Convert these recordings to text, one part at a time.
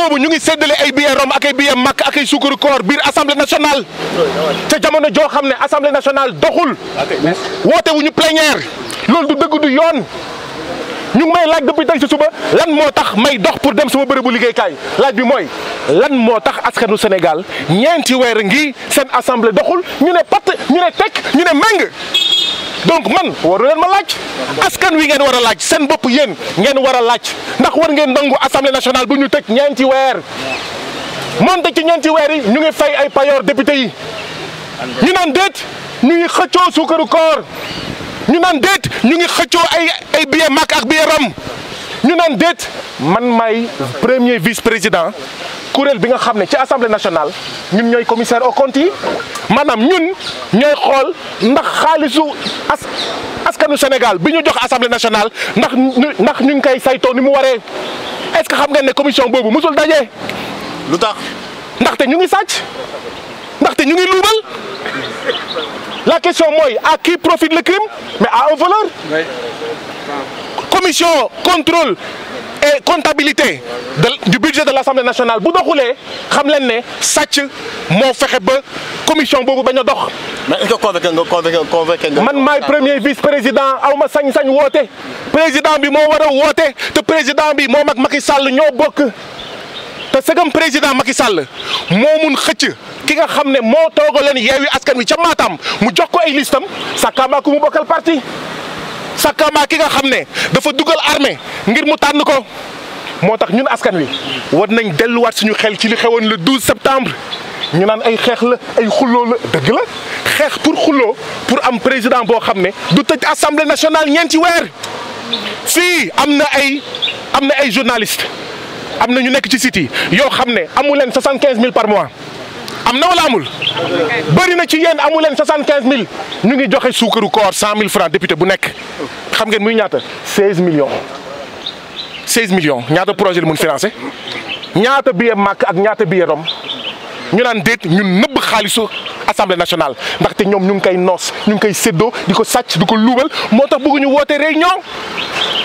boobu ñu ngi séddale ay billets Rome ak ay billets Makka ak ay suukaru koor biir assemblée nationale te jamono joo xam ne assemblée nationale doxul woote wu ñu plénière loolu du dëgg du yoon ñu ngi may laaj depuis tey si suba lan moo tax may dox pour dem sama bërëbu liggéeykaay laaj bi mooy lan moo tax askanu Sénégal ñeenti weer ngi seen assemblée doxul ñu ne patt ñu ne tekk ñu ne meng donc man waru leen ma laaj askan wi ngeen war a laaj seen bopp yéen ngeen war a laaj ndax war ngeen nangu assemblée nationale bu ñu tëj ñeenti weer moonte ci ñeenti weer yi ñu ngi fay ay payoor député yi ñu naan déet ñu ngi xëccoo suukaru koor ñu naan déet ñu ngi xëccoo ay billet Makka ak billet Rome ñu naan déet man maay premier vice-président kuréel bi nga xam ne ci assemblée nationale ñun ñooy commissaire aux comptes yi maanaam ñun ñooy xool ndax xaalisu askanu Sénégal bi ñu jox assemblée nationale ndax ñu ngi koy saytoo ni mu waree est-ce que xam ngeen ne commission boobu musul daje. lu tax ndaxte ñu ngi sàcc ndaxte ñu ngi luubal la question mooy à qui profite le crime mais à un voleur. Oui. Commission contrôle et comptabilité du budget de l'Assemblée nationale bu doxulee xam leen ne sàcc moo fexe ba commission boobu bañ a dox. mais est-ce que convoqué nga man maay premier vice-président aw ma sañ-sañ woote président bi moo war a woote te président bi moom ak Macky Sall ñoo bokk te segam président Macky Sall moo mun xëcc ki nga xam ne moo toogaleen Yewwi Askan Wi ca Matam mu jox ko ay listam sakama ku mu bokkal parti sakama ki nga xam ne dafa dugal armée ngir mu tànn ko moo tax ñun askan wi war nañ delluwaat suñu xel ci li xewoon le 12 septembre ñu naan ay xeex la ay xulloo la dëgg la xeex pour xulloo pour am président boo xam ne du tëj assemblée nationale ñeenti weer fii am na ay journalistes am na ñu nekk ci site yi yoo xam ne amu leen 75000 par mois am na wala amul bëri na ci yéen amu leen 75000 ñu ngi joxe suukaru koor 100000 francs député bu nekk xam ngeen muy ñaata 16 millions ñaata projet la mun financé ñaata billet Makka ak ñaata billet Rome ñu naan déet ñun nëbb xaalisu assemblée nationale ndaxte ñoom ñu ngi koy noos ñu ngi koy séddoo di ko sàcc di ko luubal moo tax bëgguñu woote réunion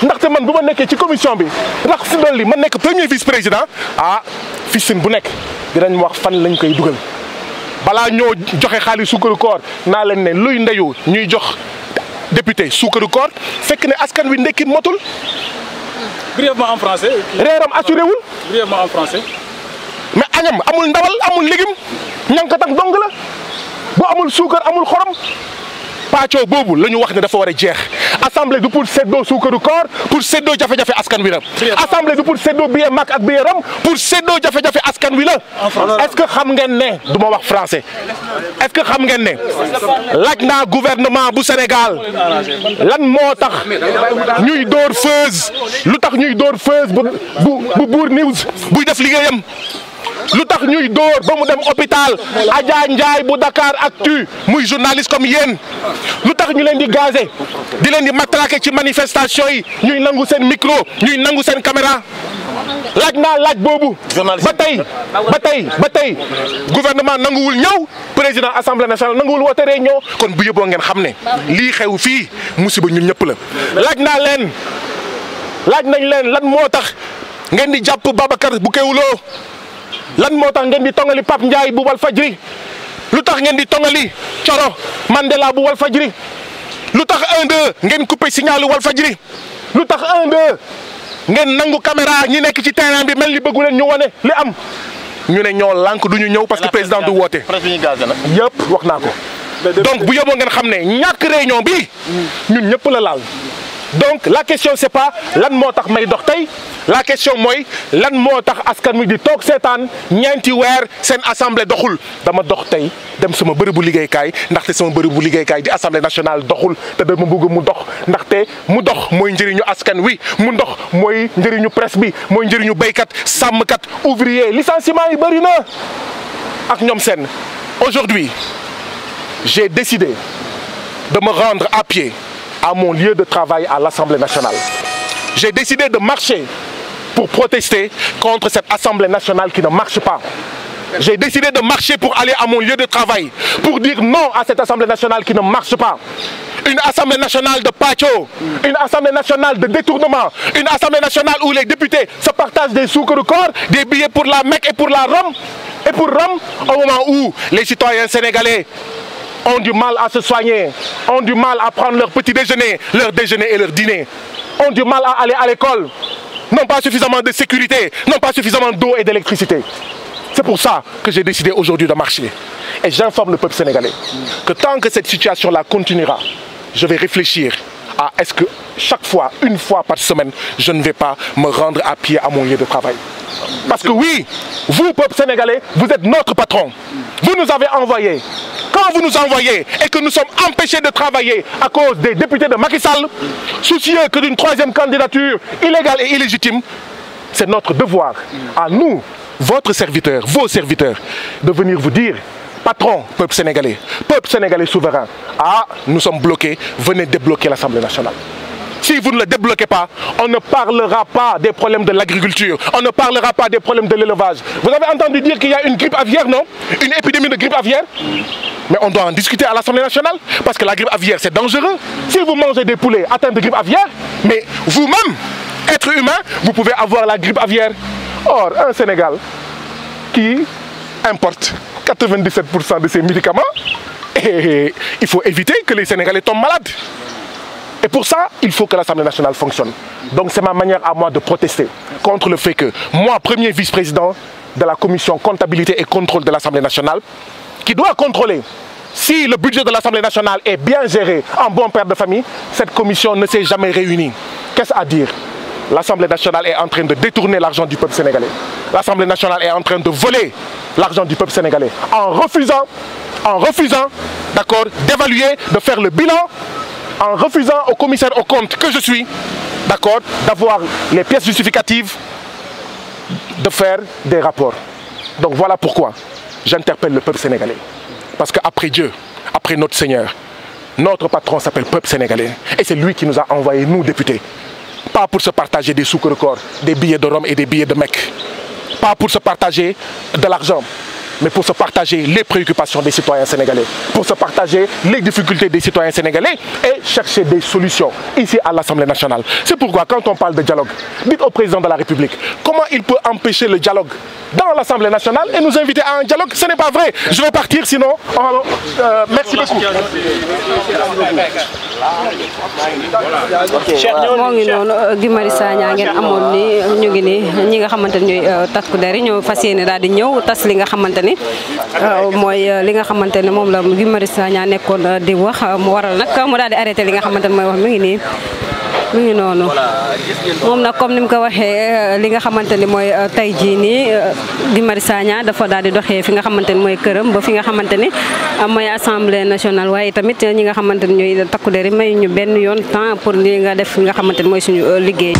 ndaxte man bu ma nekkee ci commission bi ndax si dolli ma nekk premier vice président fiscine bu nekk dinañ wax fan lañ koy dugal balaa ñoo joxe xaalis suukaru koor naa leen ne luy ndeyu ñuy jox député suukaru koor fekk ne askan wi ndekki motul. Brièvement en français. reeram assuré wul. Brièvement en français. mais añam amul ndawal amul légume ñànkatang dong la bu amul suukar amul xorom pàccoo boobu la ñu wax ne dafa war a jeex assemblée du pour séddoo suukaru koor pour séddoo jafe-jafe askan wi la. assemblée du pour séddoo billet Makka ak billet Rome pour séddoo jafe-jafe askan wi la. est-ce que xam ngeen ne du ma wax français est-ce que xam ngeen ne laaj naa gouvernement bu Sénégal lan moo tax ñuy door feuse lu tax ñuy door feuse bu Bour News buy def liggéeyam. lu tax ñuy dóor ba mu dem hôpital Adja Ndiaye bu Dakar Actu muy journaliste comme yéen lu tax ñu leen di gazé di leen di matraqué ci manifestation yi ñuy nangu seen micro ñuy nangu seen caméra laaj naa laaj boobu. ba tey gouvernement nanguwul ñëw président assemblée nationale nanguwul woote réunion kon bu yëboo ngeen xam ne lii xew fii musiba ñun ñëpp la. laaj nañ leen lan moo tax ngeen di jàpp Babacar bu Kewulo. lan moo tax ngeen di tongali Pape Ndiaye bu Walfadjri lu tax ngeen di tongali Coro Mandela bu Walfadjri lu tax 1-2 ngeen coupé signalu Walfadjri lu tax 1-2 ngeen nangu caméra ñi nekk ci terrain bi mel ni bëggu leen ñu wane li am ñu ne ñoo lànk du ñu ñëw parce que président du woote. yëpp wax naa ko. donc bu yóbboo ngeen xam ne ñàkk réunion bi ñun ñëpp la laal. donc la question c'est pas lan moo tax may dox tey la question mooy lan moo tax askan wi di toog seetaan ñeenti weer seen assemblée doxul dama dox tey dem sama bërëbu liggéeykaay ndaxte sama bërëbu liggéeykaay di assemblée nationale doxul te dama bëgg mu dox ndaxte mu dox mooy njëriñu askan wi mu dox mooy njëriñu presse bi mooy njëriñu béykat sàmmkat ouvrier licenciement yi bëri na ak ñoom seen. Aujourd'hui j'ai décidé de me rendre à pied à mon lieu de travail à l'Assemblée nationale. J'ai décidé de marcher pour protester contre cette Assemblée nationale qui ne marche pas. J'ai décidé de marcher pour aller à mon lieu de travail, pour dire non à cette Assemblée nationale qui ne marche pas. une assemblée nationale de pacho, une assemblée nationale de détournement, une assemblée nationale où les députés se partagent des sous de corps, des billets pour la Mecque et pour la Rome, et pour Rome, au moment où les citoyens sénégalais ont du mal à se soigner, ont du mal à prendre leur petit déjeuner, leur déjeuner et leur dîner, ont du mal à aller à l'école, n'ont pas suffisamment de sécurité, n'ont pas suffisamment d'eau et d'électricité. C'est pour ça que j'ai décidé aujourd'hui de marcher. Et j'informe le peuple sénégalais que tant que cette situation-là continuera, je vais réfléchir à est-ce que chaque fois, une fois par semaine, je ne vais pas me rendre à pied à mon lieu de travail. Parce que oui, vous, peuple sénégalais, vous êtes notre patron. Vous nous avez envoyés. Quand vous nous envoyez et que nous sommes empêchés de travailler à cause des députés de Macky Sall, soucieux que d'une troisième candidature illégale et illégitime, c'est notre devoir à nous, votre serviteur, vos serviteurs, de venir vous dire, patron, peuple sénégalais souverain, ah, nous sommes bloqués, venez débloquer l'Assemblée nationale. Si vous ne le débloquez pas, on ne parlera pas des problèmes de l'agriculture, on ne parlera pas des problèmes de l'élevage. Vous avez entendu dire qu'il y a une grippe aviaire, non? Une épidémie de grippe aviaire? Mais on doit en discuter à l'Assemblée nationale, parce que la grippe aviaire, c'est dangereux. Si vous mangez des poulets atteints de grippe aviaire, mais vous-même, être humain, vous pouvez avoir la grippe aviaire. Or, un Sénégal qui importe 97% de ses médicaments, et il faut éviter que les Sénégalais tombent malades. Et pour ça, il faut que l'Assemblée nationale fonctionne. Donc c'est ma manière à moi de protester contre le fait que moi, premier vice-président de la commission comptabilité et contrôle de l'Assemblée nationale, qui doit contrôler si le budget de l'Assemblée nationale est bien géré en bon père de famille, cette commission ne s'est jamais réunie. Qu'est-ce à dire? L'Assemblée nationale est en train de détourner l'argent du peuple sénégalais. L'Assemblée nationale est en train de voler l'argent du peuple sénégalais en refusant, d'accord, d'évaluer, de faire le bilan, en refusant au commissaire aux comptes que je suis, d'accord, d'avoir les pièces justificatives, de faire des rapports. Donc voilà pourquoi j'interpelle le peuple sénégalais. Parce qu'après Dieu, après notre Seigneur, notre patron s'appelle peuple sénégalais. Et c'est lui qui nous a envoyés, nous députés. Pas pour se partager des sous de corps, des billets de Rome et des billets de Mecque. Pas pour se partager de l'argent, mais pour se partager les préoccupations des citoyens sénégalais, pour se partager les difficultés des citoyens sénégalais et chercher des solutions ici à l'Assemblée nationale. C'est pourquoi quand on parle de dialogue, dites au président de la République comment il peut empêcher le dialogue dans l'Assemblée nationale et nous inviter à un dialogue. Ce n'est pas vrai. Je vais partir sinon. Merci beaucoup. moo ngi noonu Guy Marius Sagna ngeen amoon ni ñu ngi ni ñi nga xamante ni ñooy takku der yi ñoo fas yéene daal di ñëw tas li nga xamante ni mooy li nga xamante ne moom la Guy Marius Sagna nekkoon di wax mu waral nag mu daal di arrêté li nga xamante ne mooy wax mi ngi nii mi ngi noonu moom nag comme ni mu ko waxee li nga xamante ni mooy tey jii nii Guy Marius Sagna dafa daal di doxee fi nga xamante ni mooy këram ba fi nga xamante ni mooy assemblée nationale waaye tamit ñi nga xamante ni ñooy takku der yi may ñu benn yoon temps pour li nga def fi nga xamante ni mooy suñu liggéey.